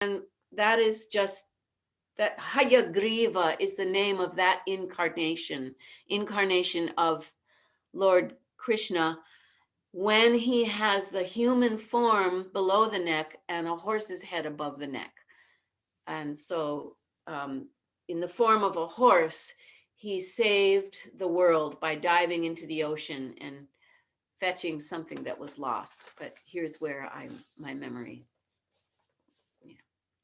And that is just, that Hayagriva is the name of that incarnation of Lord Krishna, when he has the human form below the neck and a horse's head above the neck. And so in the form of a horse, he saved the world by diving into the ocean and fetching something that was lost. But here's where my memory,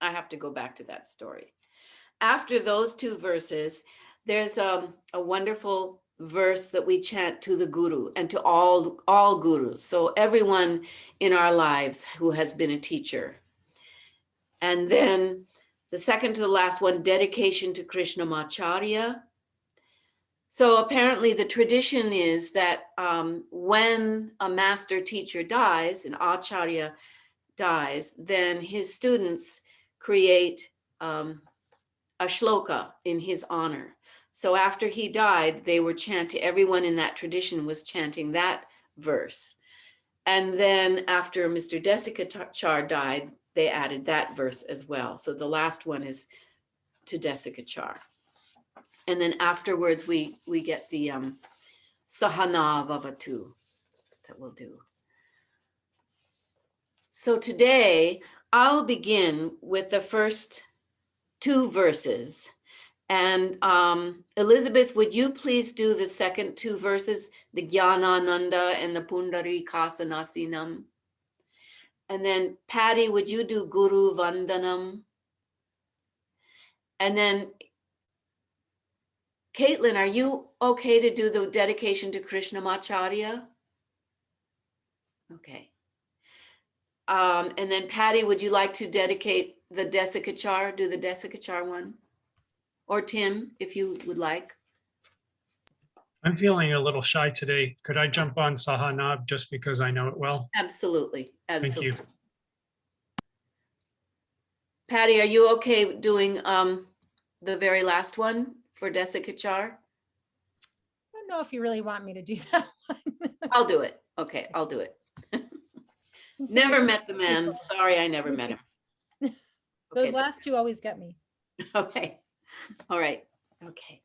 I have to go back to that story. After those two verses, there's a wonderful verse that we chant to the guru and to all gurus. So everyone in our lives who has been a teacher. And then the second to the last one, dedication to Krishnamacharya. So apparently the tradition is that when a master teacher dies, an acharya dies, then his students create a shloka in his honor. So after he died, they were chanting, everyone in that tradition was chanting that verse. And then after Mr. Desikachar died, they added that verse as well. So the last one is to Desikachar. And then afterwards, we get the Sahana Vavatu that we'll do. So today, I'll begin with the first two verses. And Elizabeth, would you please do the second two verses, the Jnanananda and the Pundarikasanasinam? And then Patty, would you do Guru Vandanam? And then Caitlin, are you okay to do the dedication to Krishnamacharya? Okay. And then Patty, would you like to dedicate the Desikachar, do the Desikachar one? Or Tim, if you would like. I'm feeling a little shy today. Could I jump on Sahanab just because I know it well? Absolutely, absolutely. Thank you. Patty, are you okay doing the very last one for Desikachar? I don't know if you really want me to do that one. I'll do it. Okay, I'll do it. Never met the man. Sorry, I never met him. Those Okay, last two always get me. okay. All right. Okay.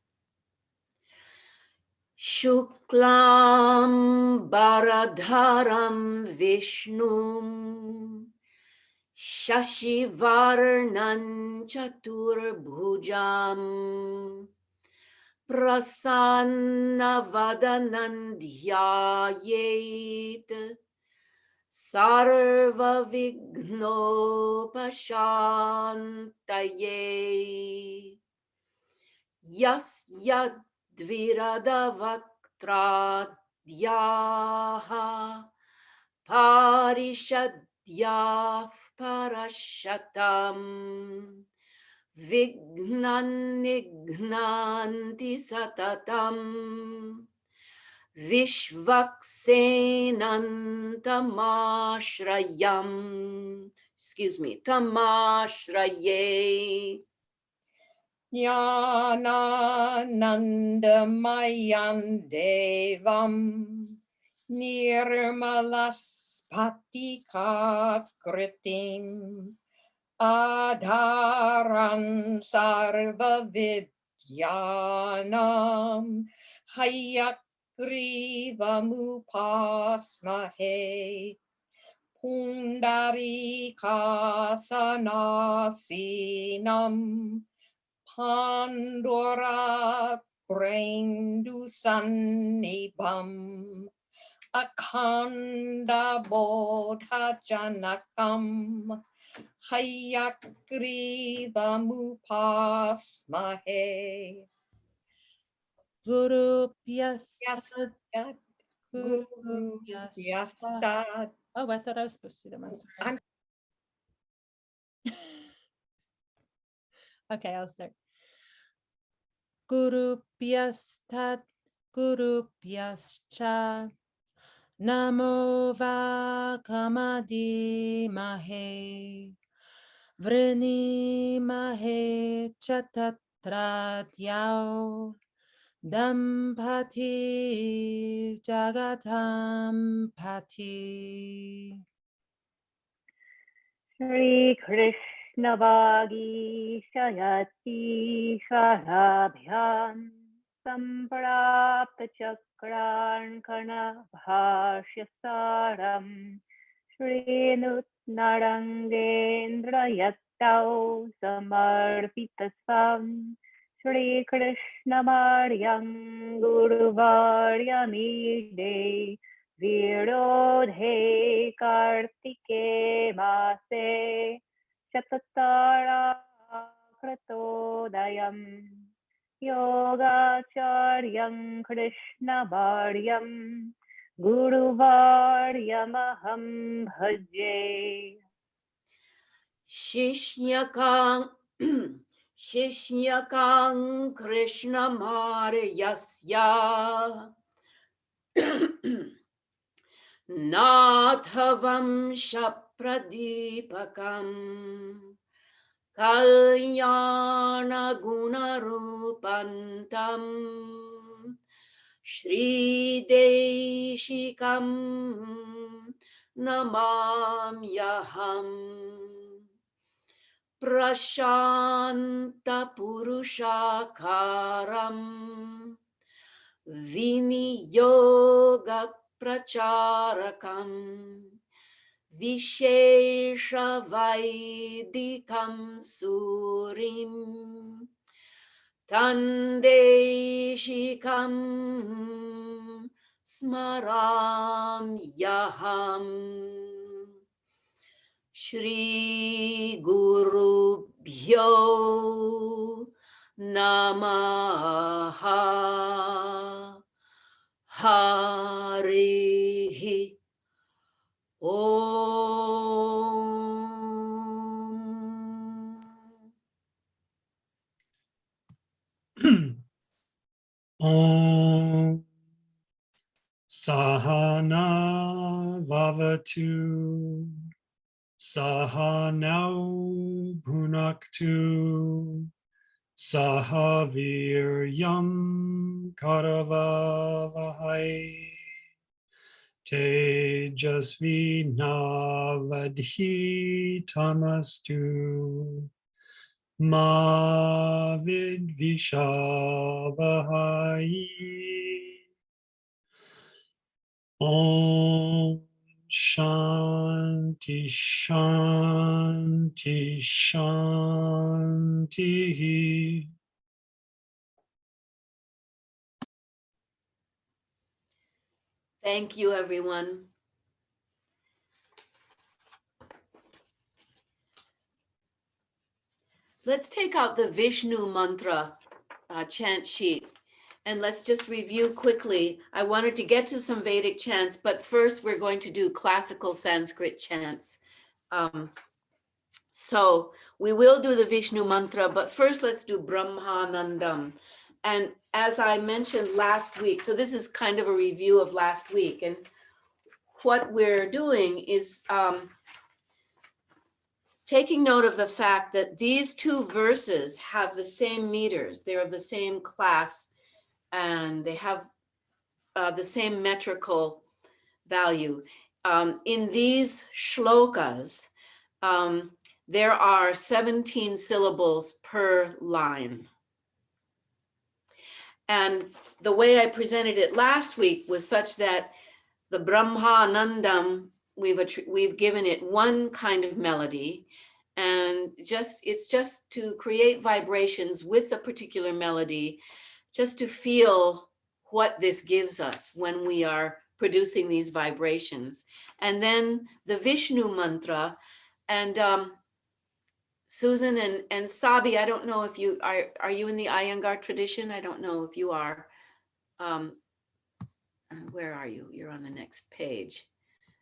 Shuklam Baradharam Vishnum Shashivarnan Chaturbhujam Prasanna Vadanan Dhyayet Sarva Vignopashantaye Yas Yadvirada Vaktradyaha Parishadya Parashatam Vignan Nignanti Satatam Vishvaksenantamashrayam, Tamashraye. Jnananandamayan devam nirmalaspatikakritim adharan sarvavidyanam Hayagriva Pundarikasanasinam Pandora Grendusannibam Akanda Bodhajanakam Hayagriva Mupasmahe. Guru Pyastad. Guru Pyastad. Oh, I thought I was supposed to do them. I'm sorry. Okay, I'll start. Guru Pyastad, Guru Pyascha, Namo Vakamadi Mahe, Vreni Mahe Chatatratyao, Dampati Jagatam Pati. Shri Krishna कृष्णवागीशयतीश्वराभ्यां सम्प्राप्तचक्राङ्कणभाष्यसारम् श्रीनुत्नरङ्गेन्द्रयत्तौ समर्पितस्वाम् श्रीकृष्णमार्यं गुरुवार्यमीडे विरोधे कार्तिके मासे शतताराकृतोदयम् योगाचार्यं कृष्णवार्यं गुरुवार्यमहं भजे। Shishnyakan Krishnamaryasya Nathavam Shapradipakam Kalyana Gunarupantam Shri Deshikam Namamyaham Prashanta Purushakaram Viniyoga Pracharakam Vishesha Vaidikam Surim Tandeshikam Smaram Yaham Shri Guru Bhyo Namaha Harihi Om. Om Sahana Vavatu Sahanau Bhunaktu Sahaviryam Karavavahai Tejasvi Navadhi Tamastu Ma Vidvishavahai. Om Shanti Shanti Shanti. Thank you, everyone. Let's take out the Visnu Mantra chant sheet and let's just review quickly. I wanted to get to some Vedic chants, but first we're going to do classical Sanskrit chants. So we will do the Visnu Mantra, but first let's do Brahmanandam. And as I mentioned last week, so this is kind of a review of last week, and what we're doing is taking note of the fact that these two verses have the same meters. They're of the same class, and they have the same metrical value. In these shlokas, there are 17 syllables per line. And the way I presented it last week was such that the Brahmanandam, we've given it one kind of melody, and it's just to create vibrations with the particular melody, just to feel what this gives us when we are producing these vibrations. And then the Visnu Mantra, and Susan and Sabi, I don't know if you are you in the Iyengar tradition? I don't know if you are. Where are you? You're on the next page.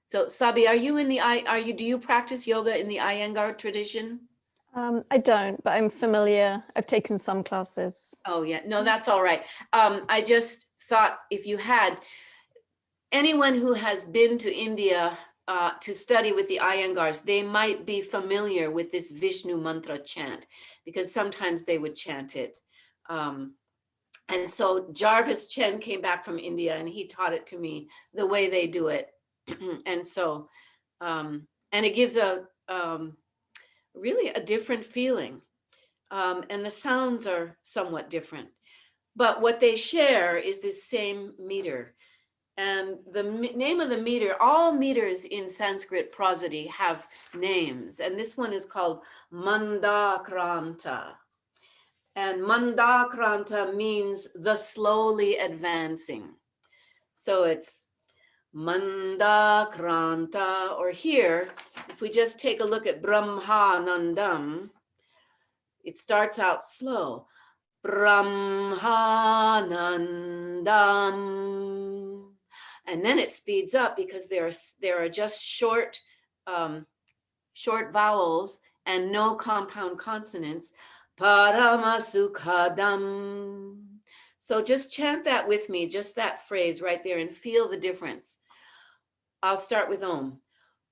So Sabi, do you practice yoga in the Iyengar tradition? I don't, but I'm familiar. I've taken some classes. Oh yeah, no, that's all right. I just thought if you had anyone who has been to India to study with the Iyengars, they might be familiar with this Visnu Mantra chant, because sometimes they would chant it. And so Jarvis Chen came back from India and he taught it to me the way they do it. And so, and it gives a really a different feeling. And the sounds are somewhat different. But what they share is this same meter. And the name of the meter, all meters in Sanskrit prosody have names. And this one is called Mandakranta. And Mandakranta means the slowly advancing. So it's Mandakranta, or here, if we just take a look at Brahmanandam, it starts out slow. Brahmanandam. And then it speeds up because there are just short vowels and no compound consonants. Paramasukhadam. So just chant that with me, just that phrase right there, and feel the difference. I'll start with Om.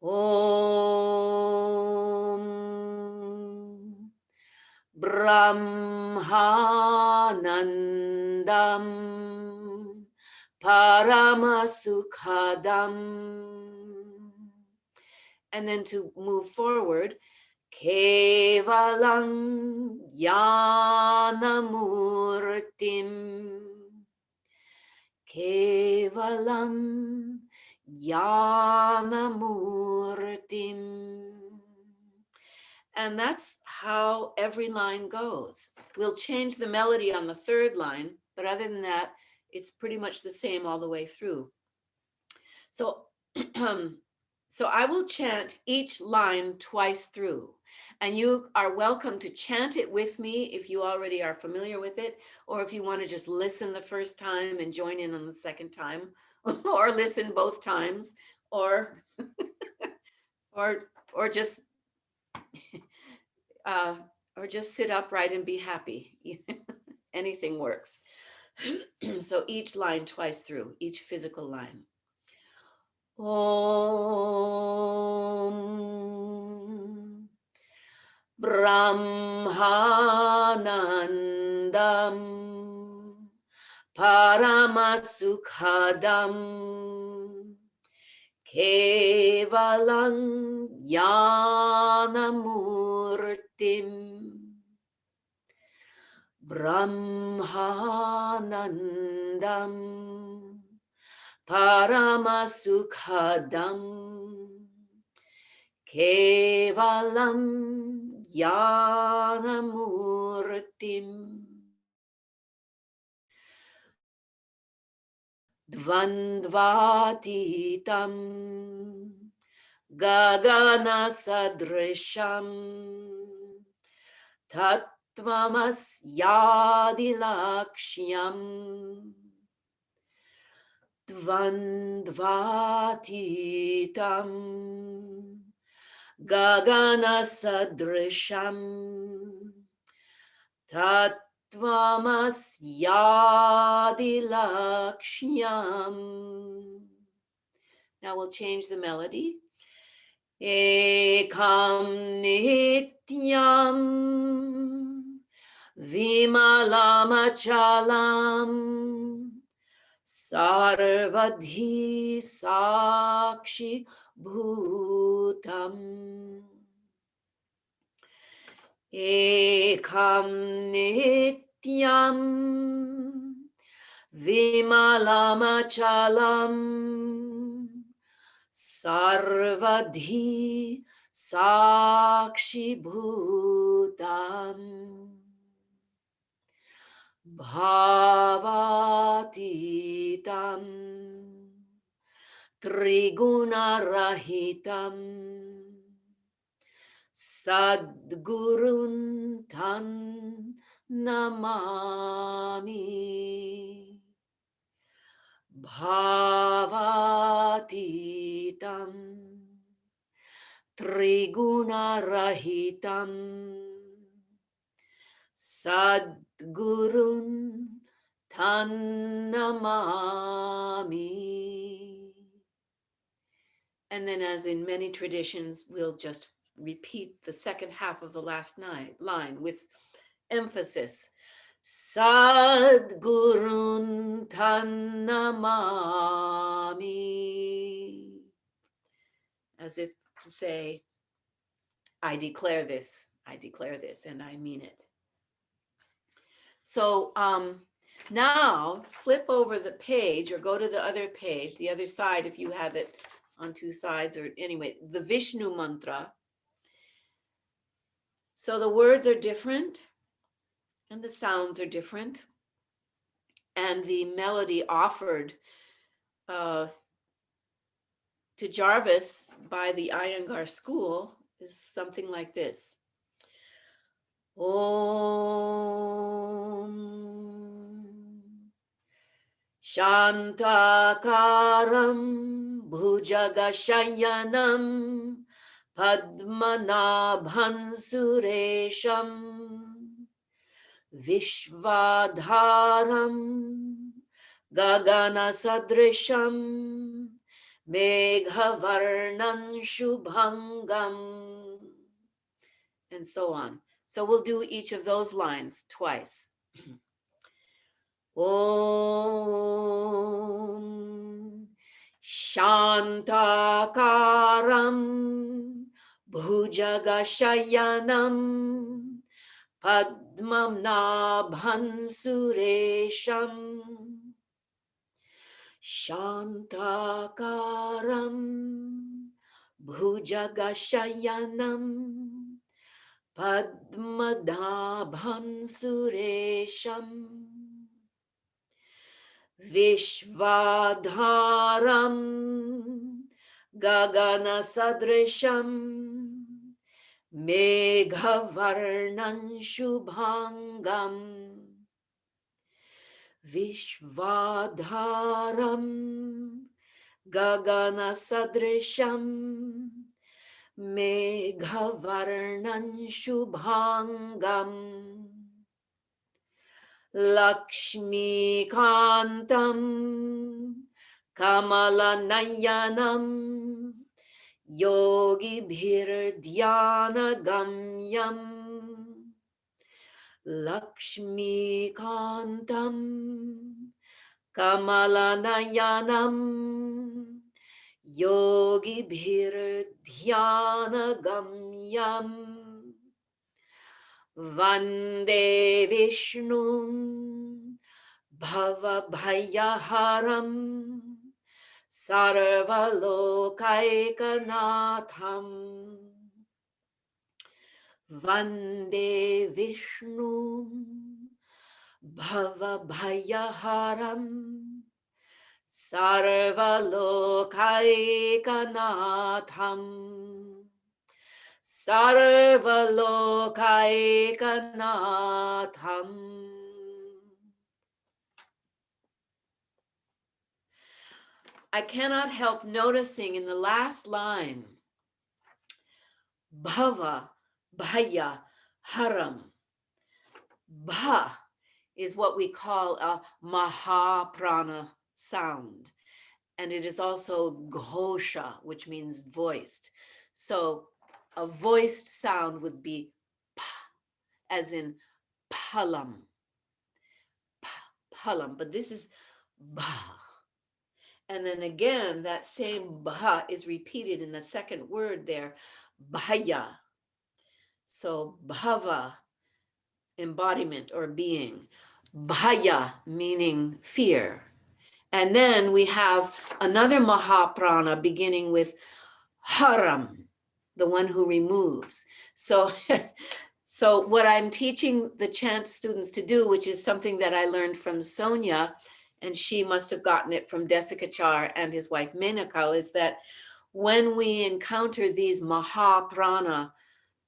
Om Brahmanandam Paramasukhadam. And then to move forward, Kevalam Yanamurtim. Kevalam Yanamurtim. And that's how every line goes. We'll change the melody on the third line, but other than that, it's pretty much the same all the way through. So, so I will chant each line twice through, and you are welcome to chant it with me if you already are familiar with it, or if you want to just listen the first time and join in on the second time, or listen both times, or just or just sit upright and be happy. Anything works. So each line twice through, each physical line. Om Brahmanandam Paramasukhadam Kevalam Yanamurtim Brahmanandam Paramasukhadam Kevalam Yanamurtim Dvandvatitam Gagana Sadrisham Tattvamasyadilakshyam Dvandvatitam Gagana Sadrisham Tattvamasyadilakshyam. Now we'll change the melody. Ekam nityam vimalamachalam sarvadhi sakshi bhutam. Ekam nityam vimalamachalam sarvadhi sakshi bhutam. Bhavatitam trigunarahitam sadgurun tan namami. Bhavatitam trigunarahitam sadgurun tan namami. And then, as in many traditions, we'll just repeat the second half of the last line with emphasis. Sadgurun tan namami. As if to say, I declare this, and I mean it. So now flip over the page or go to the other page, the other side, if you have it on two sides, or anyway, the Visnu Mantra. So the words are different and the sounds are different. And the melody offered to Jarvis by the Iyengar school is something like this. Om Shantakaram Bhujagashayanam Padmanabhan Suresham Vishvadharam Gagana Sadrisham Meghavarnan Shubhangam, and so on. So we'll do each of those lines twice. Om Shantakaram Bhujagashayanam Padmanabhan Suresham Shantakaram Bhujagashayanam Padmanabhan Suresham Vishvadharam Gagana Sadrisham Meghavarnan Shubhangam Vishvadharam Gagana Sadrisham Meghavarnan Shubhangam Lakshmi Kantam Kamalanayanam Yogi Bhir Dhyana Gamyam Lakshmi Kantam Kamalanayanam Yogi Bhir Dhyana Gamyam Vande Vishnum Bhava Bhayaharam Sarvalokaikanātham Vande Vishnum Bhava Bhayaharam Sarvalokaikanātham Sarvalokaikanātham. I cannot help noticing in the last line, Bhava Bhaya Haram. Bha is what we call a Mahaprana sound. And it is also Ghosha, which means voiced. So a voiced sound would be Pa, as in Palam. Palam, but this is Bha. And then again, that same Bha is repeated in the second word there, Bhaya. So Bhava, embodiment or being. Bhaya, meaning fear. And then we have another Mahaprana beginning with Haram, the one who removes. So, so what I'm teaching the chant students to do, which is something that I learned from Sonia, and she must have gotten it from Desikachar and his wife Menaka, is that when we encounter these Mahaprana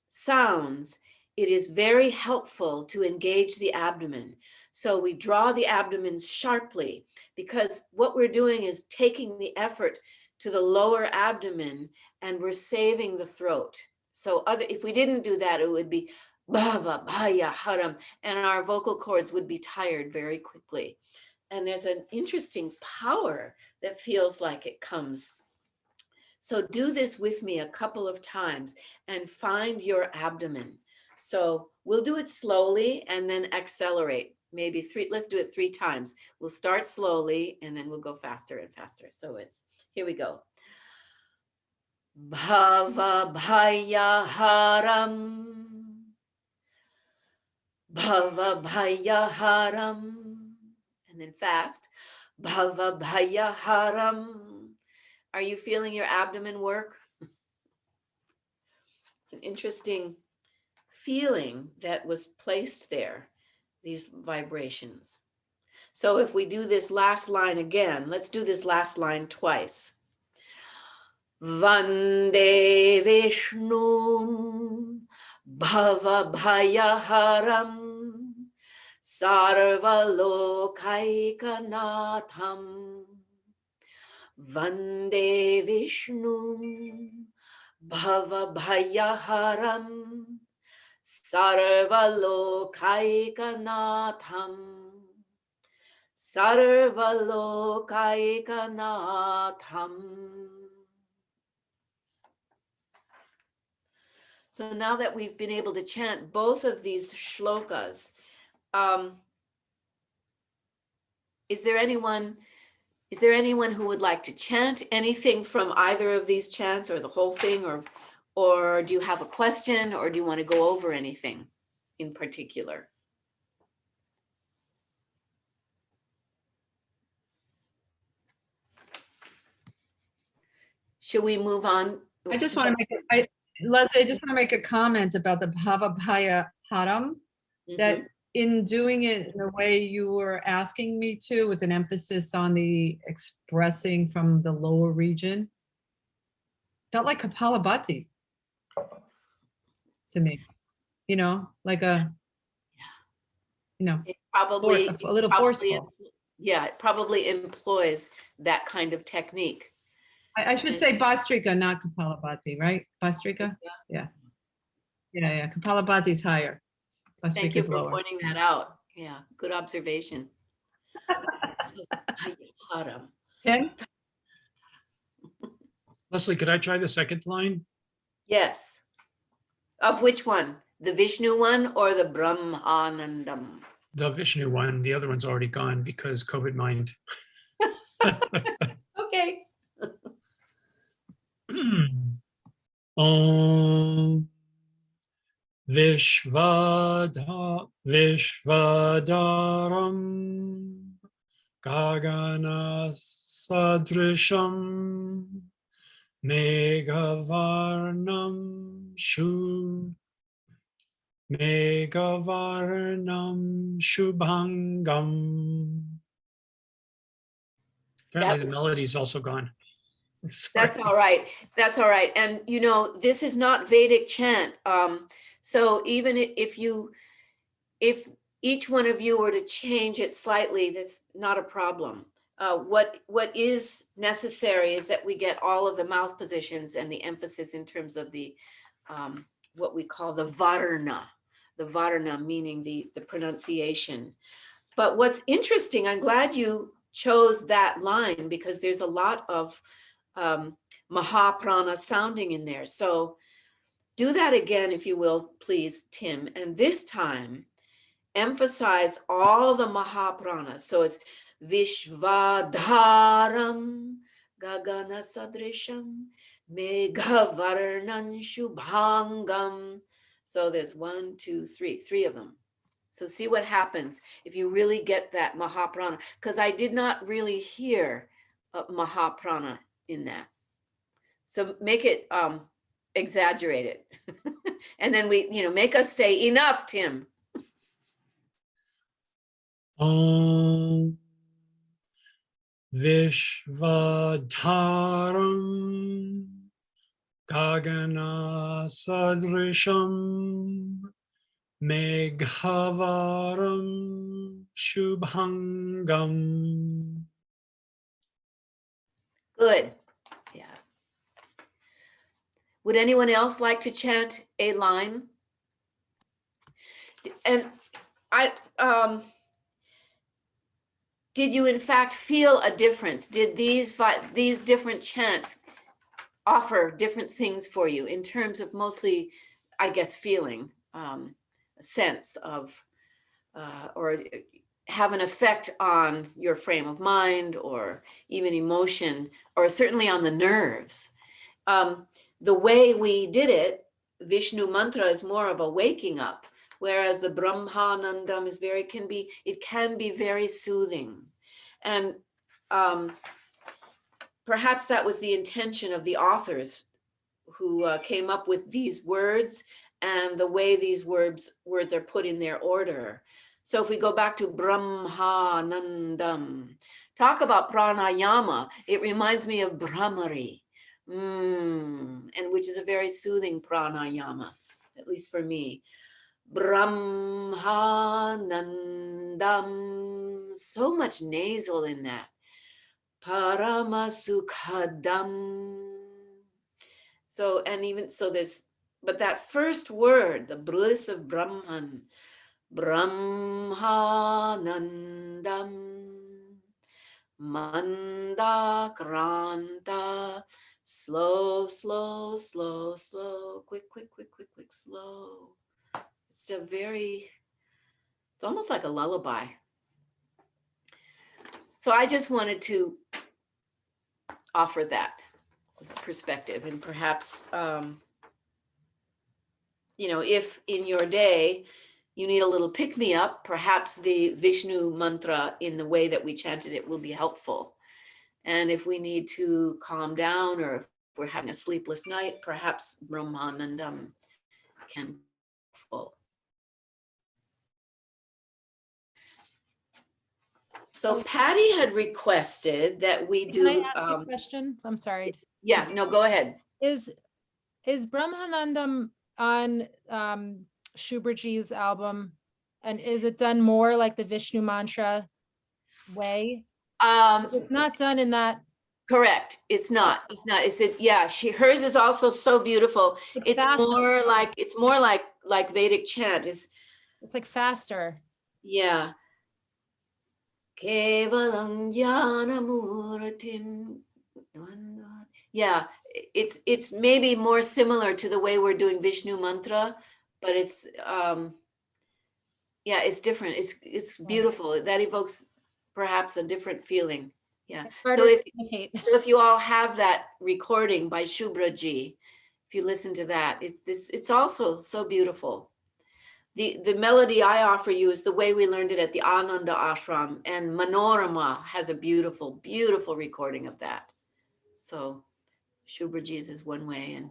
sounds, it is very helpful to engage the abdomen. So we draw the abdomen sharply, because what we're doing is taking the effort to the lower abdomen and we're saving the throat. So if we didn't do that, it would be Bhava, Bhaya, Haram, and our vocal cords would be tired very quickly. And there's an interesting power that feels like it comes. So do this with me a couple of times and find your abdomen. So we'll do it slowly and then accelerate. Maybe let's do it 3 times. We'll start slowly and then we'll go faster and faster. So here we go. Bhava Bhayaharam. Bhava Bhayaharam. And then fast. Bhava Bhayaharam. Are you feeling your abdomen work? It's an interesting feeling that was placed there, these vibrations. So if we do this last line again, let's do this last line twice. Vande Vishnum Bhava Bhayaharam Sarvalokaikanātham. Vande Vishnum Bhava Bhayaharam Sarvalokaikanātham. Sarvalokaikanātham. So now that we've been able to chant both of these shlokas, is there anyone who would like to chant anything from either of these chants, or the whole thing, or do you have a question, or do you want to go over anything in particular? Should we move on? I just want to make Leslie, I just want to make a comment about the Bhava Bhayaharam, that in doing it in the way you were asking me to, with an emphasis on the expressing from the lower region, felt like Kapalabhati to me, you know, like a, you know, It probably a little forceful. Yeah, it probably employs that kind of technique. I should say Bhastrika, not Kapalabhati, right? Bhastrika? Yeah. Yeah. Kapalabhati is higher. Thank you Bhastrika is for lower. pointing that out. Yeah, good observation. Tim? Leslie, could I try the second line? Yes. Of which one? The Vishnu one or the Brahmanandam? The Vishnu one. The other one's already gone because COVID mind. Okay. Om Vishvadaram Gagana Sadrisham Meghavarnam Shubhangam. Apparently the melody's also gone. Sorry. That's all right. That's all right. And you know, this is not Vedic chant. So even if each one of you were to change it slightly, that's not a problem. What is necessary is that we get all of the mouth positions and the emphasis in terms of the what we call the varna meaning the pronunciation. But what's interesting, I'm glad you chose that line, because there's a lot of Mahaprana sounding in there. So do that again, if you will, please, Tim. And this time, emphasize all the Mahaprana. So it's Vishvadharam Gagana Sadrisham Meghavarnan Shubhangam. So there's 1, 2, 3, 3 of them. So see what happens if you really get that Mahaprana, because I did not really hear Mahaprana in that. So make it exaggerate it. And then make us say enough, Tim. Om Vishvadharam Gagana Sadrisham Meghavarnam Shubhangam. Good. Yeah. Would anyone else like to chant a line? And did you in fact feel a difference? Did these different chants offer different things for you in terms of mostly, I guess, feeling, a sense of, or have an effect on your frame of mind or even emotion, or certainly on the nerves? the way we did it, Vishnu Mantra is more of a waking up, whereas the Brahmanandam is it can be very soothing. And perhaps that was the intention of the authors who came up with these words and the way these words are put in their order. So if we go back to Brahmanandam, talk about pranayama, it reminds me of Brahmari, and which is a very soothing pranayama, at least for me. Brahmanandam, so much nasal in that. Paramasukhadam. So, and even so but that first word, the bliss of Brahman, Brahmanandam, Mandakranta, slow, slow, slow, slow, quick, quick, quick, quick, quick, slow. It's almost like a lullaby. So I just wanted to offer that perspective, and perhaps, if in your day you need a little pick-me-up, perhaps the Vishnu Mantra in the way that we chanted it will be helpful. And if we need to calm down, or if we're having a sleepless night, perhaps Brahmanandam can be helpful. So Patty had requested that we do. Can I ask a question? I'm sorry. Yeah, no, go ahead. Is Brahmanandam on Shubraji's album, and is it done more like the Vishnu Mantra way? It's not done in that. Correct. It's not. Yeah. Hers is also so beautiful. It's faster. more like Vedic chant. It's like faster. Yeah. Kevalam jnanamurtin. Yeah, it's maybe more similar to the way we're doing Vishnu Mantra, but it's it's different. It's beautiful. That evokes perhaps a different feeling. Yeah. So if you all have that recording by Shubraji, if you listen to that, it's also so beautiful. The melody I offer you is the way we learned it at the Ananda Ashram, and Manorama has a beautiful, beautiful recording of that. So Shubraji's is one way,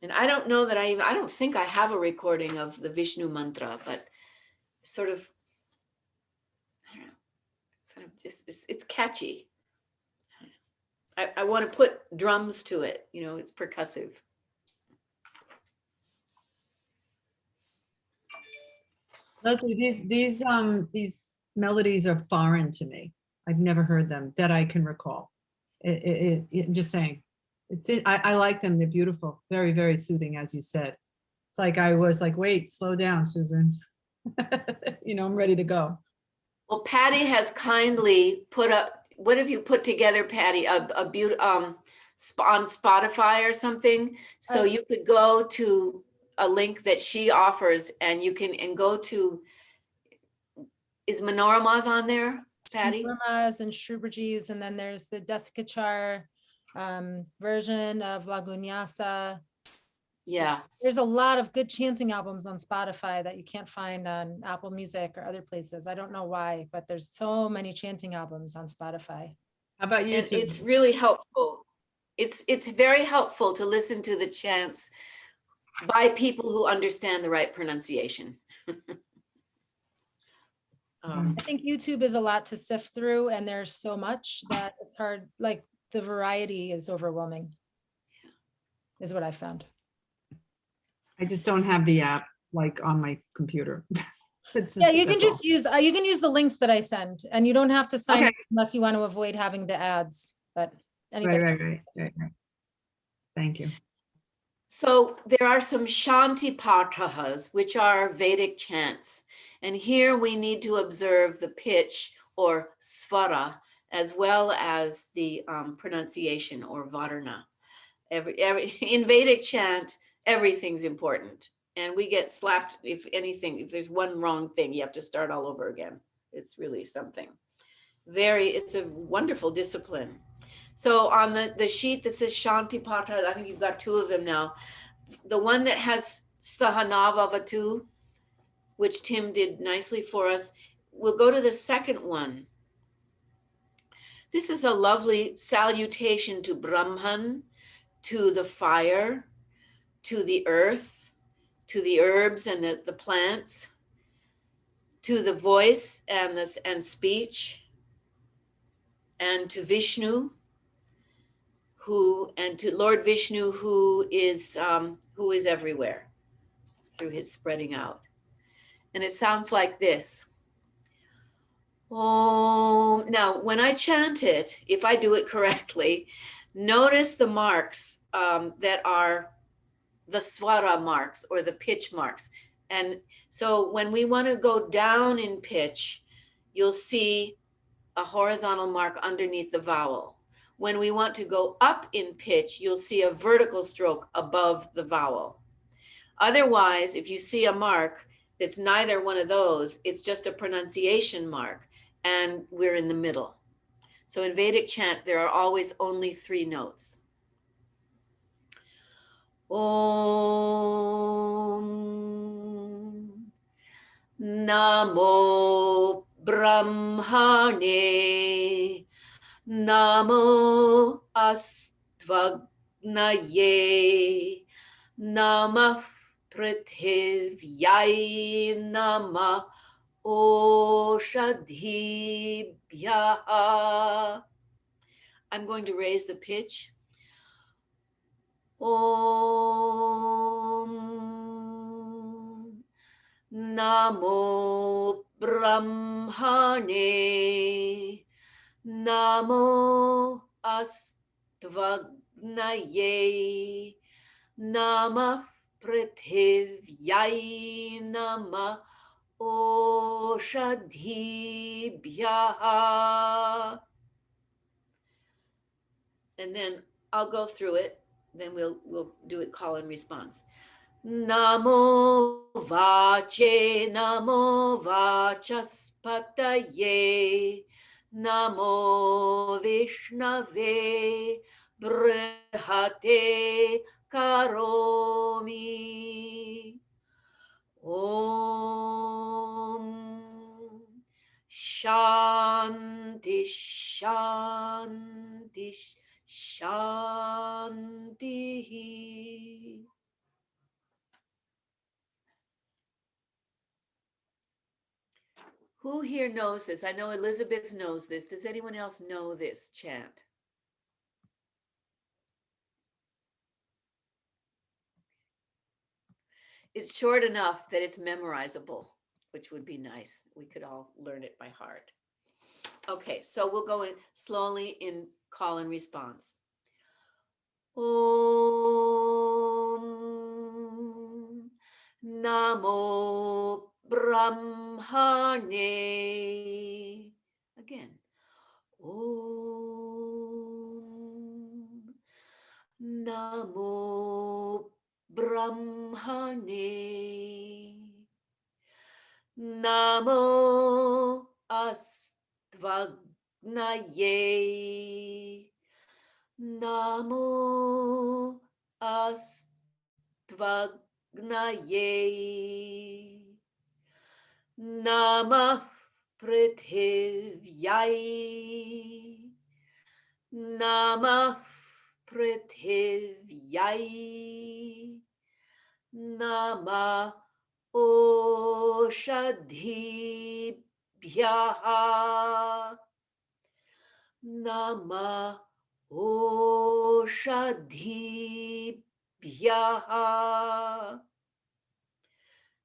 and I don't know that I don't think I have a recording of the Vishnu Mantra, but sort of, I don't know, sort of just it's catchy. I want to put drums to it, it's percussive. Leslie, these melodies are foreign to me. I've never heard them that I can recall. Just saying, I like them. They're beautiful, very, very soothing, as you said. It's like I was like, wait, slow down, Susan. I'm ready to go. Well, Patty has kindly put up. What have you put together, Patty? A beautiful on Spotify or something. So you could go to a link that she offers, and you can go to. Is Manorama's on there, Patty? Manorama's and Shubraji's, and then there's the Desikachar version of Lagunyasa. Yeah. There's a lot of good chanting albums on Spotify that you can't find on Apple Music or other places. I don't know why, but there's so many chanting albums on Spotify. How about you? It's really helpful. It's very helpful to listen to the chants by people who understand the right pronunciation. I think YouTube is a lot to sift through, and there's so much that it's hard. Like the variety is overwhelming, is what I found. I just don't have the app like on my computer. You can just use the links that I send, and you don't have to sign up unless you want to avoid having the ads. But anyway, right. Thank you. So there are some śānti pāṭhaḥas, which are Vedic chants. And here we need to observe the pitch or svara, as well as the pronunciation or varna. In Vedic chant, everything's important. And we get slapped if there's one wrong thing, you have to start all over again. It's really something. It's a wonderful discipline. So on the sheet that says Shanti pāṭhaḥ, I think you've got two of them now. The one that has Sahanavavatu, which Tim did nicely for us, we'll go to the second one. This is a lovely salutation to Brahman, to the fire, to the earth, to the herbs and the plants, to the voice and speech, and to Vishnu, and to Lord Vishnu, who is everywhere through his spreading out. And it sounds like this. Om. Now, when I chant it, if I do it correctly, notice the marks that are the swara marks or the pitch marks. And so when we want to go down in pitch, you'll see a horizontal mark underneath the vowel. When we want to go up in pitch, you'll see a vertical stroke above the vowel. Otherwise, if you see a mark that's neither one of those, it's just a pronunciation mark, and we're in the middle. So in Vedic chant, there are always only 3 notes. Om Namo Brahmane Namo Astvagnaye Namah Prithivyaye Namah Oshadhibhyaha. I'm going to raise the pitch. Om Namo Brahmane Namo Astvagnaye Namah Prithivyaye Namah Oshadhibhyaha. And then I'll go through it. Then we'll do it call and response. Namo vache, namo vachaspataye, namo vishnave, brihate karomi. Om Shanti Shanti Shanti. Who here knows this? I know Elizabeth knows this. Does anyone else know this chant? It's short enough that it's memorizable, which would be nice. We could all learn it by heart. Okay, so we'll go in slowly in call and response. Om Namo Brahmane. Again. Om Namo Brahmane. Namo Astvagnaye. Namo Astvagnaye. Namah Prithivyaye. Namah Prithivyaye. Namah Oshadhibhyaha. Namah Oshadhibhyaha.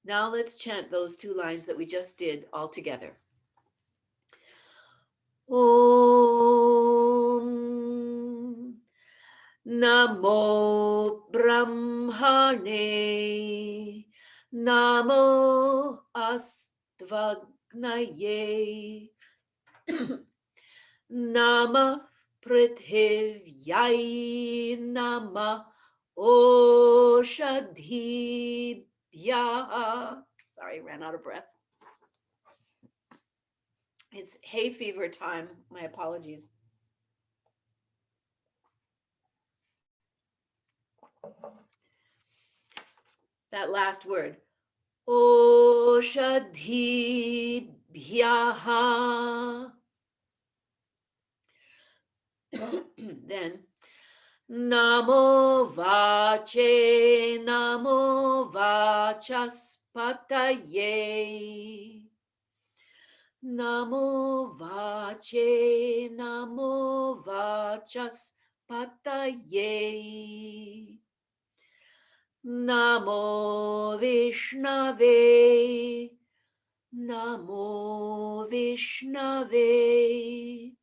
Now let's chant those 2 lines that we just did all together. Om Namo Brahmane Namo Astvagnaye Namah Prithivyaye Namah Oshadhibhyaha. Sorry, ran out of breath. It's hay fever time. My apologies. That last word. Oshadhibhyaha. Then namo vache, namo vachaspataye. Namo vache, namo vachaspataye. Namo Vishnave, namo Vishnave.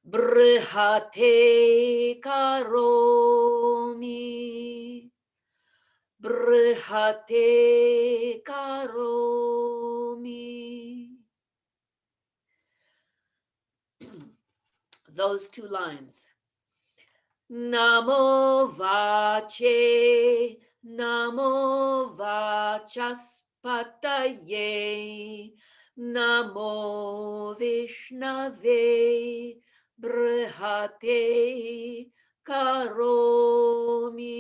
Brihate karomi, brihate karomi. Those two lines. Namo vache, namo vachaspataye, namo Vishnave, brihate karomi.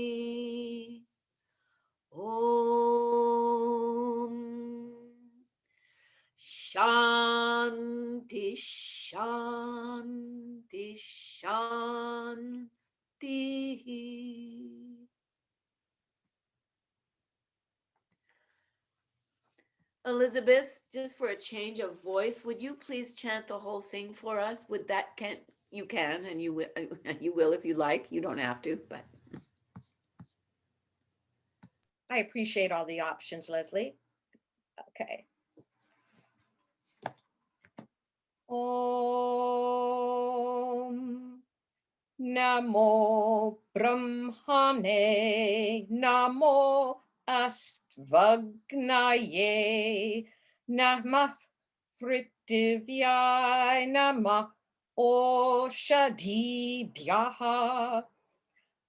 Om Shanti, Shanti, Shanti. Elizabeth, just for a change of voice, would you please chant the whole thing for us? Would that you can and you will you will if you like. You don't have to, but I appreciate all the options, Leslie. Okay. Om Namo Brahmane, Namo Astvagnaye, Namah Prithivya, Namah Oshadhibhyaha,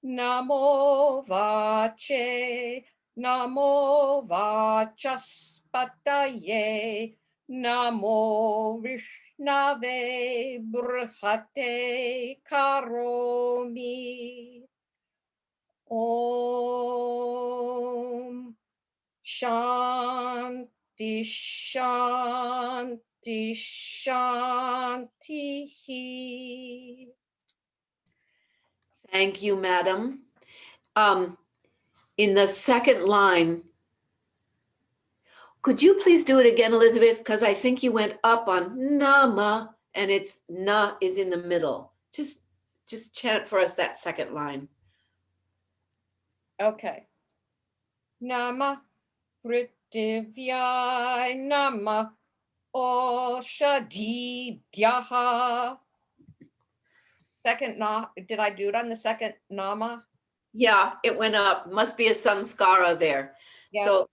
Namo Vache, Namo Vachaspataye, Namo Vishnave, Brihate Karomi. Om Shanti, Shanti, Shanti. thank you, madam. In the second line, could you please do it again, Elizabeth? Because I think you went up on nama and it's na is in the middle. Just chant for us that second line. Okay. Namah Prithivya, Namah Oshadhibhyaha. Second na, did I do it on the second nama? Yeah, it went up. Must be a samskara there. Yeah. So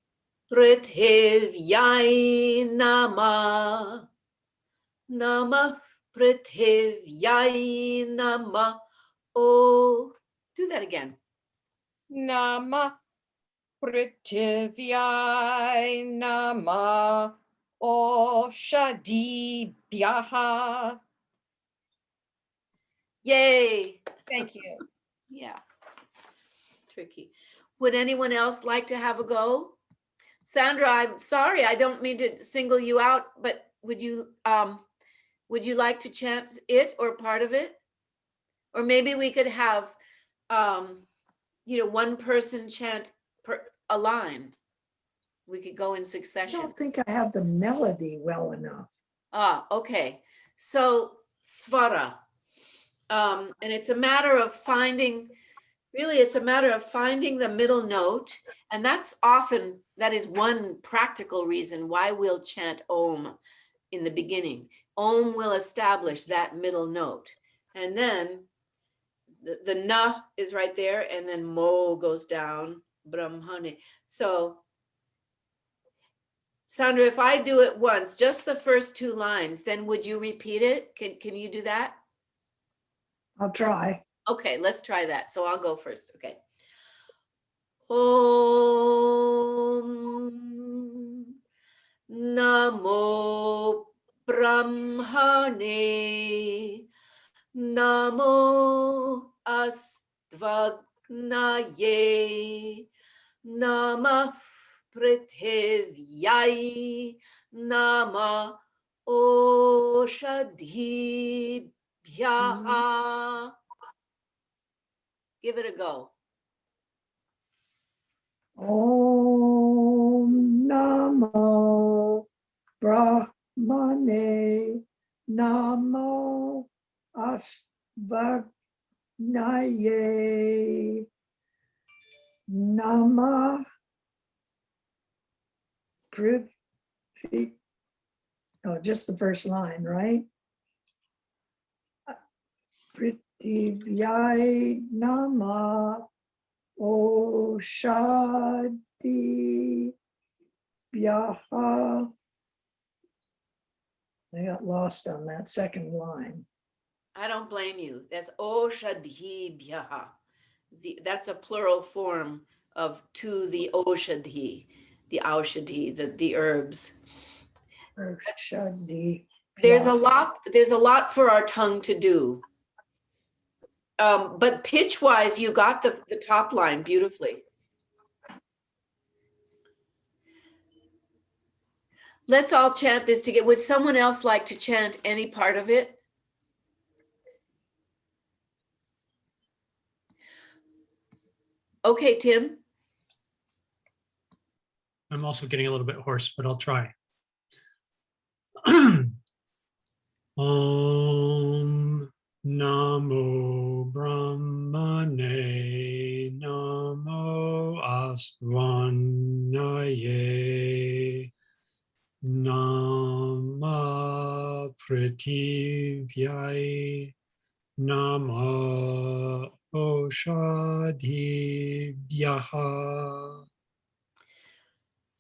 Prithivya nama, nama Prithivya nama. Oh, do that again. Namah Prithivya, Namah Oshadhibhyaha. Yay. Thank you. Yeah. Tricky. Would anyone else like to have a go? Sandra, I'm sorry, I don't mean to single you out, but would you like to chant it or part of it? Or maybe we could have one person chant a line. We could go in I succession. don't think I have the melody well enough. Ah, okay. So svara. And it's a matter of finding the middle note. And that is one practical reason why we'll chant Om in the beginning. Om will establish that middle note. And then the na is right there, and then mo goes down, brahmane. So Sandra, if I do it once, just the first two lines, then would you repeat it? Can you do that? I'll try. Okay, let's try that. So I'll go first. Okay. Om Namo Brahmane, Namo Astvagnaye, Tvagnaye Namah Prithivyayi Nama Oshadhibhyaha. Give it a go. Om namo brahmane namo astvagnaye nama prithvi. Oh, just the first line, right? Prithivyaye nama Oshadhibhyaha. I got lost on that second line. I don't blame you. That's Oshadhibhyaha. That's a plural form of to the Oshadhi, the herbs. Oshadhibhyaha. There's a lot for our tongue to do. But pitch wise, you got the top line beautifully. Let's all chant this together. Would someone else like to chant any part of it? Okay, Tim. I'm also getting a little bit hoarse, but I'll try. Om namo brahmane namo astvagnaye nama prithivyaye nama oshadhibhyaha.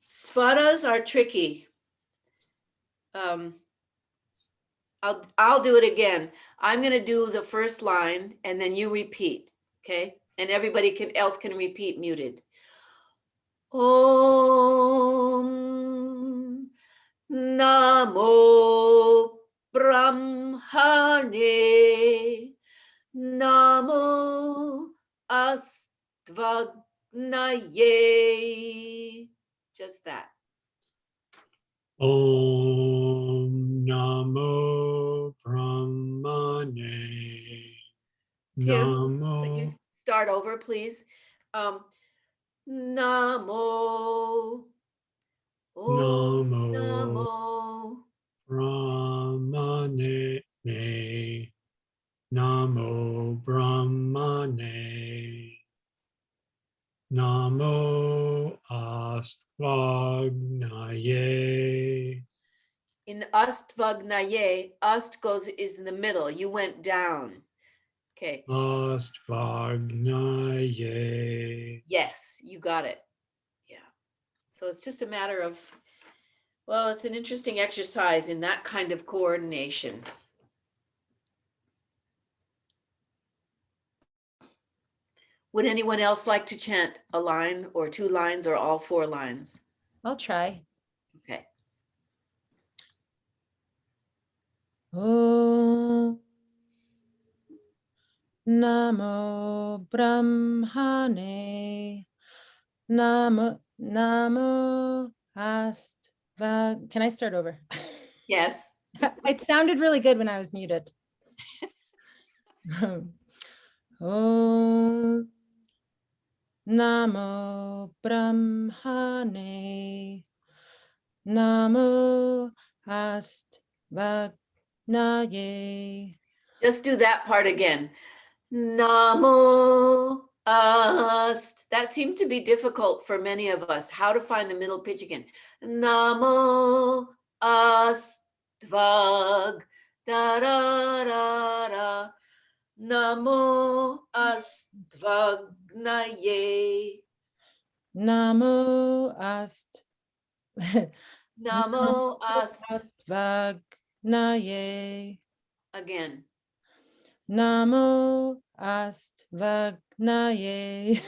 Swaras are tricky. I'll do it again. I'm going to do the first line and then you repeat, okay? And everybody else can repeat muted. Om namo brahmane namo astvagnaye. Just that. Om namo brahmane Tim, could you namo start over, please? Namo. Om Namo. namo. brahmane namo brahmane namo astvagnaye. In astvagnaye, ast is in the middle. You went down. Okay. Astvagnaye. Yes, you got it. Yeah. So it's just a matter of, well, it's an interesting exercise in that kind of coordination. Would anyone else like to chant a line or two lines or all four lines? I'll try. Okay. Om namo brahmane namo astvag. Can I start over? Yes. It sounded really good when I was muted. Om namo brahmane namo astvagnaye. Just do that part again. Namo ast. That seems to be difficult for many of us. How to find the middle pitch again. Namo astvag. Da da da da. Namo astvagnaye. Namo Namo astvagnaye. Again. Namo astvagnaye.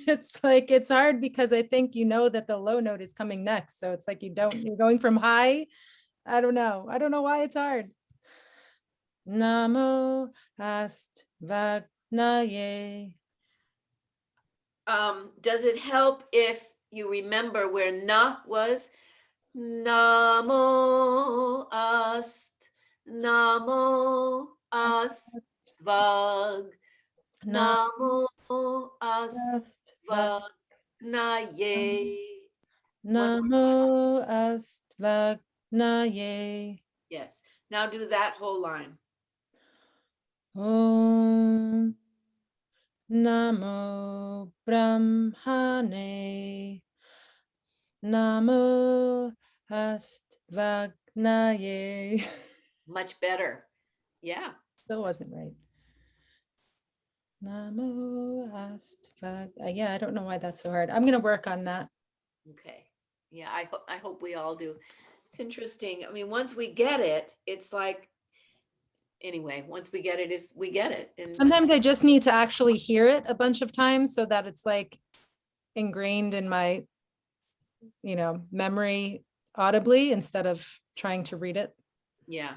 It's like, it's hard because I think you know that the low note is coming next. So it's like you're going from high. I don't know why it's hard. Namo astvagnaye. does it help if you remember where na was? Namo ast, namo ast vag, namo ast vag naye. Namo astvagnaye. Yes. Now do that whole line. Om Namo Brahmane. Namo astvagnaye. Much better. Yeah. Still wasn't right. Namo astvag. Yeah, I don't know why that's so hard. I'm gonna work on that. Okay. Yeah, I hope we all do. It's interesting. I mean, once we get it, it's like, anyway, once we get it, we get it. And Sometimes I just need to actually hear it a bunch of times so that it's like ingrained in my, memory audibly instead of trying to read it. yeah.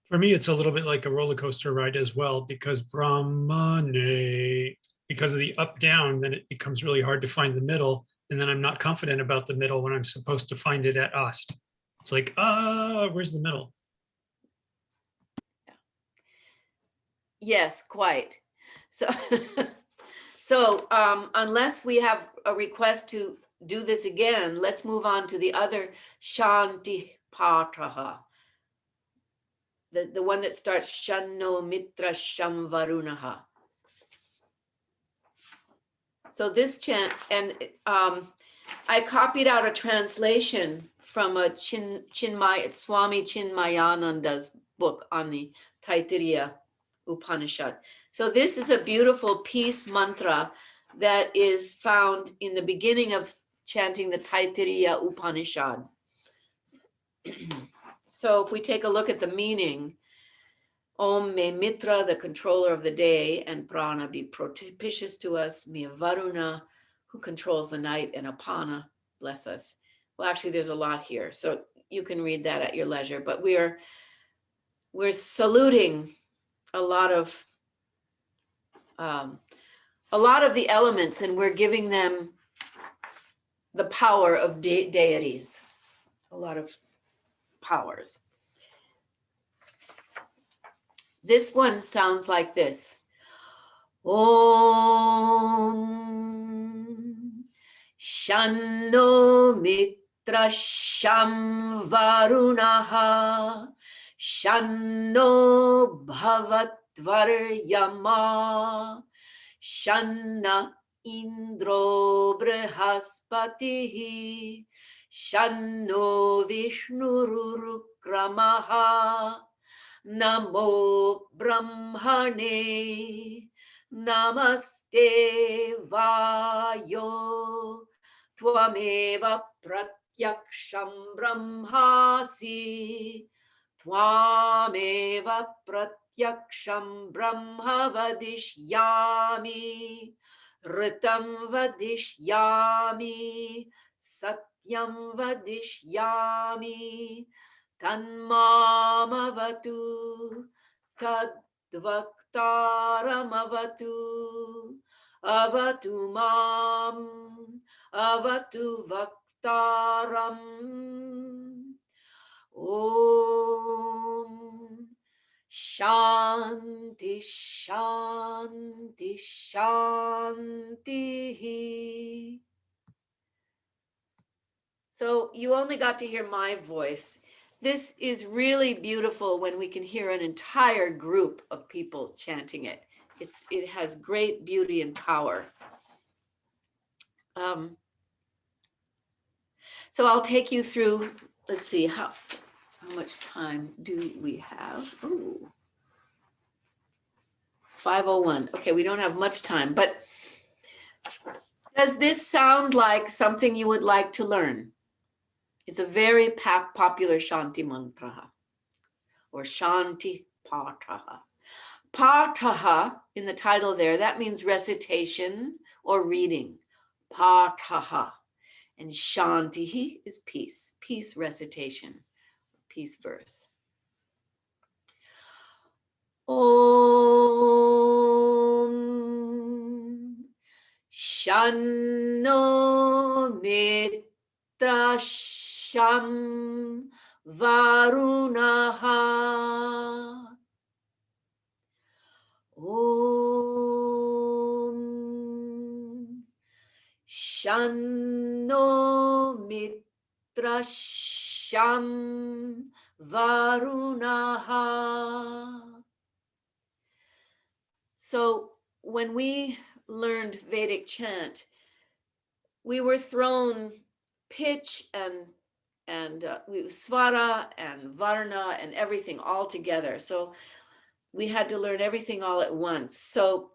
For me, it's a little bit like a roller coaster ride as well, because brahmane, because of the up down, then it becomes really hard to find the middle. And then I'm not confident about the middle when I'm supposed to find it at ast. It's like, where's the middle? Yes, quite. So, unless we have a request to do this again, let's move on to the other śānti pāṭhaḥ. The one that starts shanno mitra sham varunaha. So this chant, and I copied out a translation from a Swami Chinmayananda's book on the Taittirīya Upaniṣad. So this is a beautiful peace mantra that is found in the beginning of chanting the Taittirīya Upaniṣad. So if we take a look at the meaning, Om may Mitra, the controller of the day, and Prana be propitious to us. May Varuna, who controls the night, and Apana, bless us. Well, actually, there's a lot here, so you can read that at your leisure. But we're saluting a lot of the elements, and we're giving them the power of deities. A lot of powers. This one sounds like this. Om Shanno Mitra Sham Varunaha Shanno Bhavatvaryama Shanna Indro Brihaspatihi Shanno Vishnurukramaha Namo brahmane, namaste vayo, tvameva pratyaksham brahmasi, tvameva pratyaksham brahma vadishyami, ritam vadishyami, satyam vadishyami. Tanmamavatu tadvaktaramavatu avatu mam avatu vaktaram. Om Shanti Shanti Shanti. So you only got to hear my voice. This is really beautiful when we can hear an entire group of people chanting it. It has great beauty and power. So I'll take you through, let's see, how much time do we have? Oh, 5:01. Okay, we don't have much time, but does this sound like something you would like to learn? It's a very popular śānti mantra, or śānti pāṭhaḥ. Pāṭhaḥ, in the title there, that means recitation or reading. Pāṭhaḥ. And śānti is peace, peace recitation, peace verse. Om Shanno mitra sham varunaha. Om Shanno mitra sham varunaha. So when we learned Vedic chant, we were thrown pitch and svara and varna and everything all together. So we had to learn everything all at once. So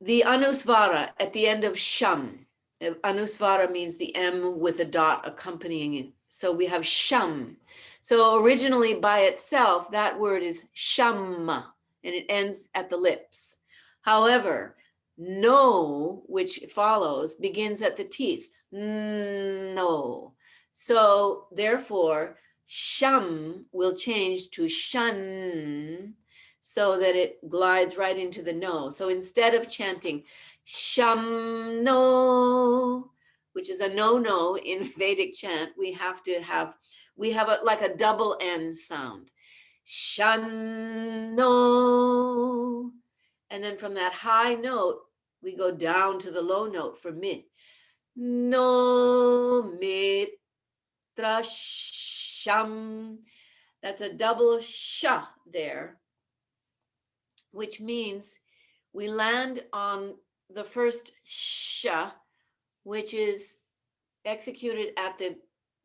the anusvara at the end of sham, anusvara means the M with a dot accompanying it. So we have sham. So originally by itself, that word is shamma, and it ends at the lips. However, no, which follows, begins at the teeth. No. So therefore, sham will change to shan, so that it glides right into the no. So instead of chanting sham no, which is a no in Vedic chant, we have like a double N sound. Shan no. And then from that high note, we go down to the low note for mi. No mitra sham. That's a double sha there, which means we land on the first sha, which is executed at the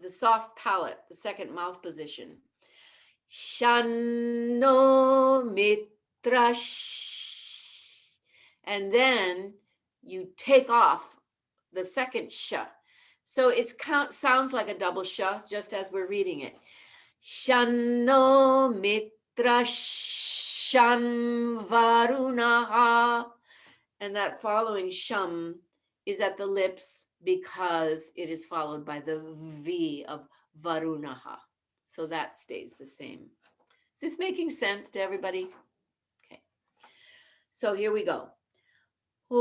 soft palate, the second mouth position. Shanno mitra sh. And then you take off the second sha. So it sounds like a double sha, just as we're reading it. Shanno mitra sham varunaha. And that following sham is at the lips because it is followed by the V of varunaha. So that stays the same. Is this making sense to everybody? Okay. So here we go. Om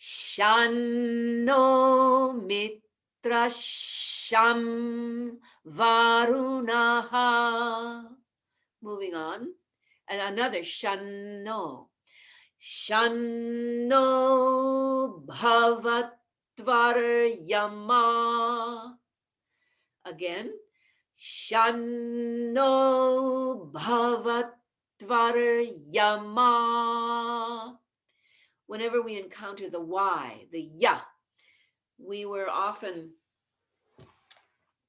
Shanno mitra sham varunaha. Moving on. And another shanno. Shanno bhavatvaryama. Again. Shanno bhavatvaryama. Whenever we encounter the Y, the ya, we were often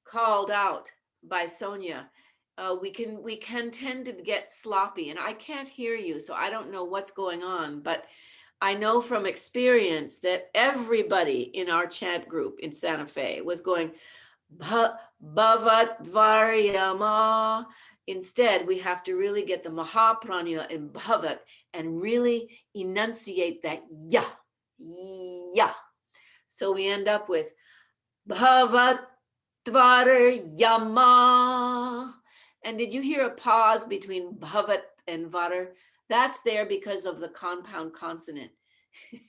called out by Sonia. We can tend to get sloppy, and I can't hear you, so I don't know what's going on, but I know from experience that everybody in our chant group in Santa Fe was going bhavatvaryama. Instead, we have to really get the mahapranya in bhavat and really enunciate that ya, ya. So we end up with bhavatvaryama. And did you hear a pause between bhavat and vatar? That's there because of the compound consonant. Do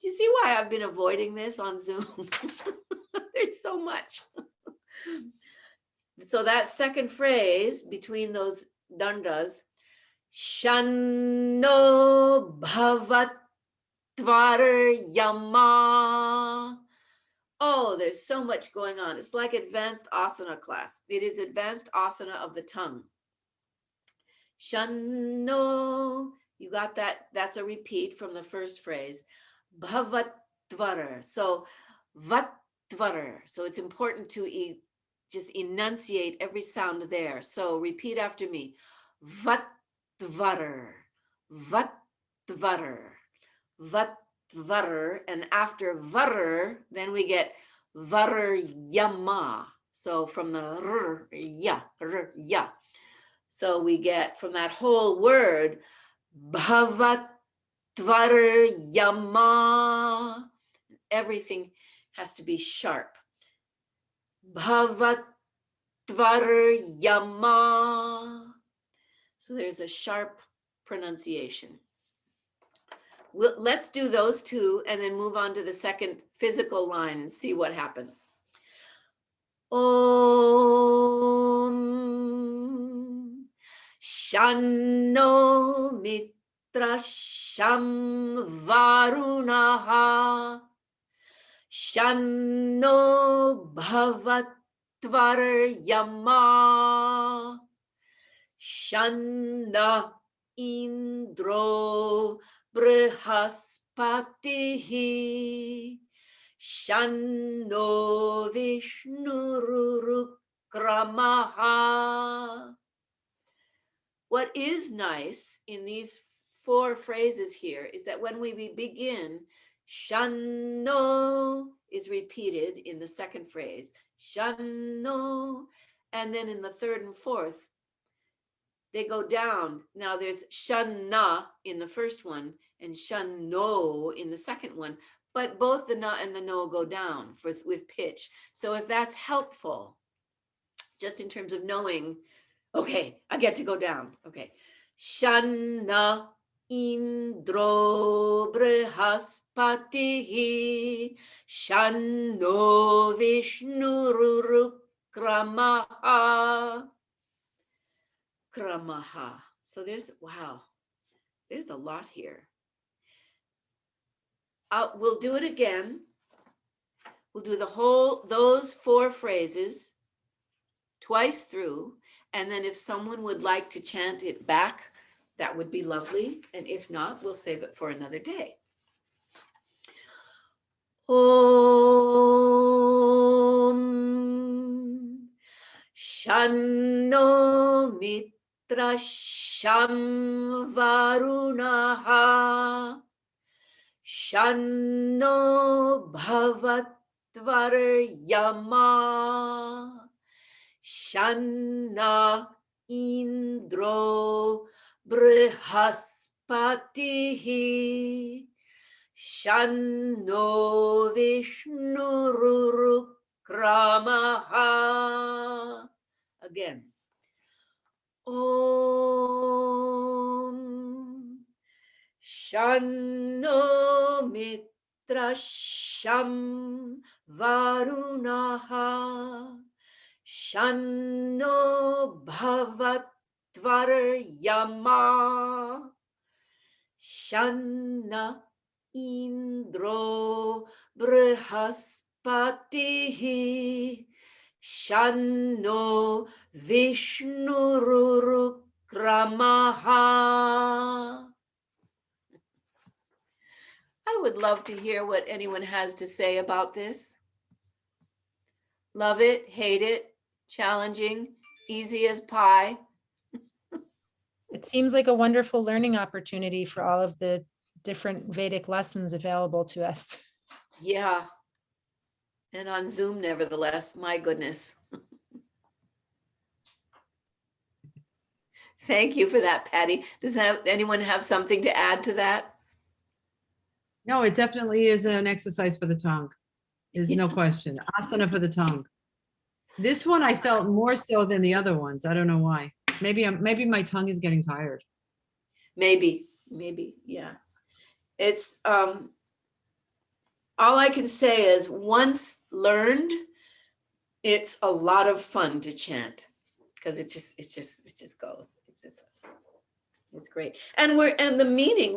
you see why I've been avoiding this on Zoom? There's so much. So that second phrase between those dandas, Shanno bhavatvaryama. Oh, there's so much going on. It's like advanced asana class. It is advanced asana of the tongue. Shanno, you got that? That's a repeat from the first phrase. Bhavatvara. So vatvara. So it's important to just enunciate every sound there. So repeat after me. Vatvara. Vatvara. Vatvara. And after varar, then we get varyama. So from the r, ya. So we get from that whole word, bhavatvaryama. Everything has to be sharp. Bhavatvaryama. So there's a sharp pronunciation. Let's do those two and then move on to the second physical line and see what happens. Om Shanno Mitra Sham Varunaha Shanno Bhavatvar Yama Shanna Indro Brihaspatihi Shanno Vishnurukramaha. What is nice in these 4 phrases here is that when we begin, Shanno is repeated in the second phrase, Shanno, and then in the third and fourth, they go down. Now there's Shanna in the first one and Shanno in the second one, but both the na and the no go down with pitch. So if that's helpful, just in terms of knowing, okay, I get to go down. Okay. Shanna Indro Brihaspatihi Shanno Vishnurukramaha. Kramaha. So there's, wow, there's a lot here. We'll do it again. We'll do those 4 phrases twice through. And then if someone would like to chant it back, that would be lovely. And if not, we'll save it for another day. Om Shanno Mitra Sham Varunaha Shanno Bhavatvar Yama Shanna Indro Brihaspatihi Shanno Vishnurukramaha. Again. Om Shanno Mitra Sham Varunaha Shanno Bhavatvar Yama Shanna Indro Brihaspatihi Shanno Vishnurukramaha. I would love to hear what anyone has to say about this. Love it, hate it, challenging, easy as pie. It seems like a wonderful learning opportunity for all of the different Vedic lessons available to us. Yeah. And on Zoom, nevertheless, my goodness. Thank you for that, Patty. Does anyone have something to add to that? No, it definitely is an exercise for the tongue. There's no question. Asana for the tongue. This one I felt more so than the other ones. I don't know why. Maybe my tongue is getting tired. Maybe, yeah. It's all I can say is once learned, it's a lot of fun to chant because it just goes. It's great. And the meaning,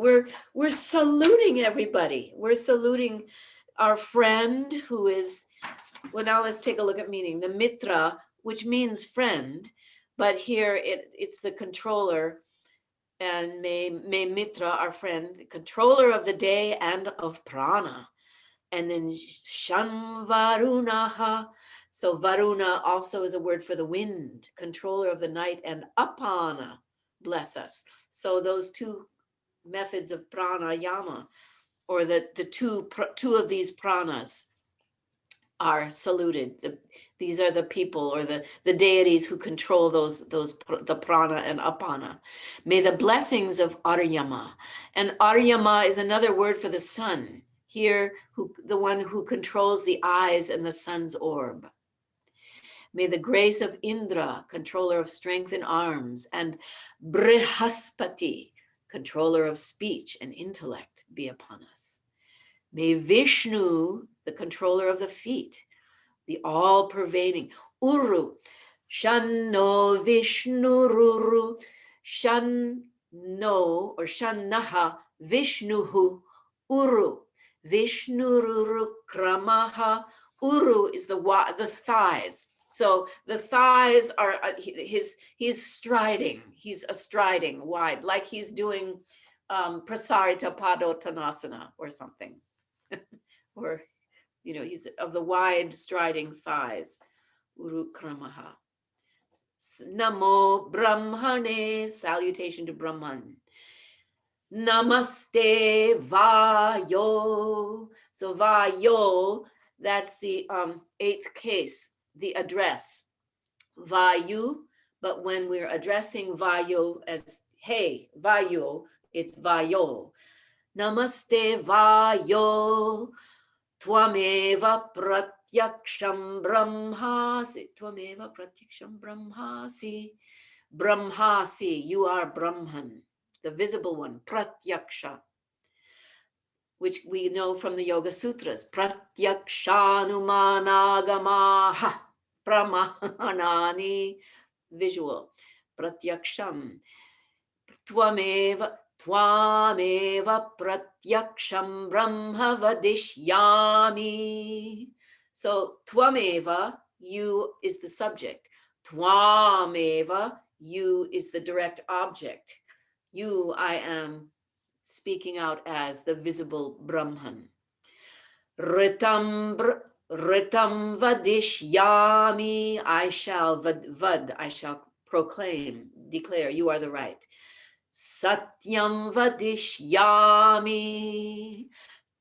we're saluting everybody. We're saluting our friend who is, well, now let's take a look at meaning. The mitra, which means friend, but here it's the controller, and may mitra, our friend, the controller of the day and of prana. And then Sham Varunaha. So Varuna also is a word for the wind, controller of the night, and Apana, bless us. So those 2 methods of pranayama, or the two of these pranas are saluted. These are the people or the deities who control the prana and apana. May the blessings of Aryama, and Aryama is another word for the sun. Here, the one who controls the eyes and the sun's orb. May the grace of Indra, controller of strength in arms, and Brihaspati, controller of speech and intellect, be upon us. May Vishnu, the controller of the feet, the all-pervading Uru, Shanno Vishnu Ruru, Shanno or Shannaha Vishnuhu Uru, Vishnu Ruru Kramaha. Uru is the thighs. So the thighs are he's striding. He's striding wide, like he's doing Prasarita Padottanasana or something, or he's of the wide striding thighs. Uru Kramaha. Namo brahmane, salutation to Brahman. Namaste Vayo. So Vayo, that's the 8th case, the address. Vayu, but when we're addressing Vayo as hey, Vayo, it's Vayo. Namaste Vayo. Tvameva pratyaksham brahmasi. Tvameva pratyaksham brahmasi. Brahmasi, you are Brahman, the visible one, pratyaksha, which we know from the Yoga Sutras. Pratyakshanumanagamah, pramanani, visual. Pratyaksham. Tvameva pratyaksham brahma vadishyami. So tvameva, you is the subject. Tvameva, you is the direct object. You, I am speaking out as the visible Brahman. Ritam vadishyami, I shall I shall proclaim, declare, you are the right. Satyam vadishyami,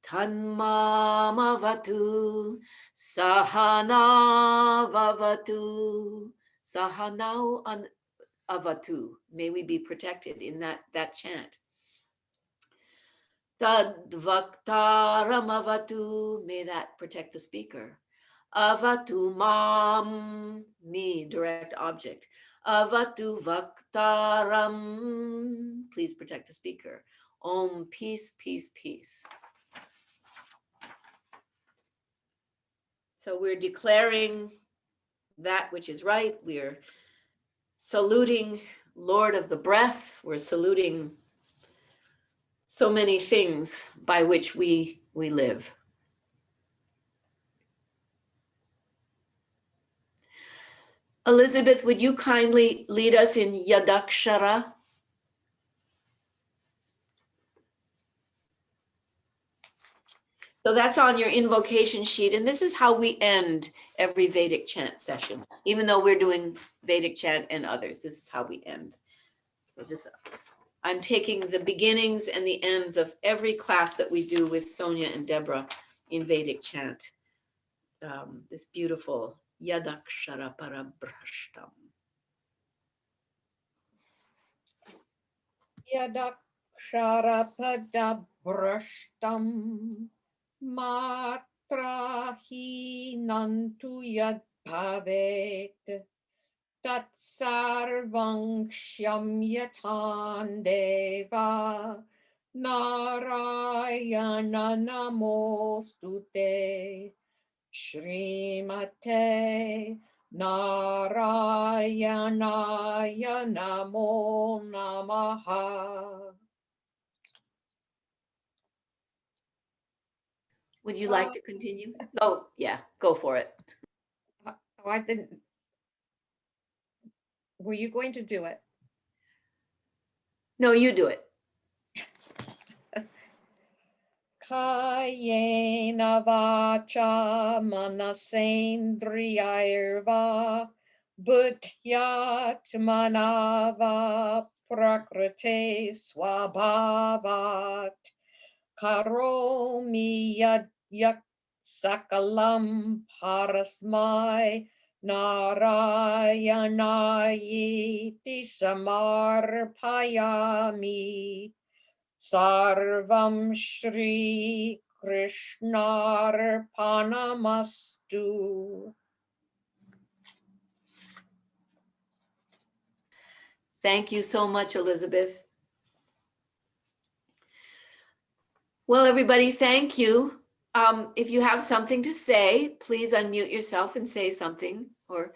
tanmamavatu, sahana vavatu, sahanau avatu. May we be protected in that chant. Tadvaktaram avatu, may that protect the speaker. Avatu mam, me, direct object. Avatu vaktaram, please protect the speaker. Om, peace, peace, peace. So we're declaring that which is right. We're saluting Lord of the breath. We're saluting so many things by which we live. Elizabeth, would you kindly lead us in Yadakshara? So that's on your invocation sheet, and this is how we end every Vedic chant session. Even though we're doing Vedic chant and others, this is how we end. I'm taking the beginnings and the ends of every class that we do with Sonia and Deborah in Vedic chant. This beautiful Yadakshara Parabrashtam. Yadakshara padabrashtam matrahi nantu yad bhavet tat sarvang shyamyatan deva narayana namostute Shrimate Narayanaya Namo Namaha. Would you like to continue? Oh, yeah, go for it. Oh, I didn't. Were you going to do it? No, you do it. Kayena vacha manasendriyarva bhutyat manava prakrite swabhavat karomi yak sakalam parasmai narayanayiti samarpayami Sarvam Shri Krishnarpanamastu. Thank you so much, Elizabeth. Well, everybody, thank you. If you have something to say, please unmute yourself and say something, or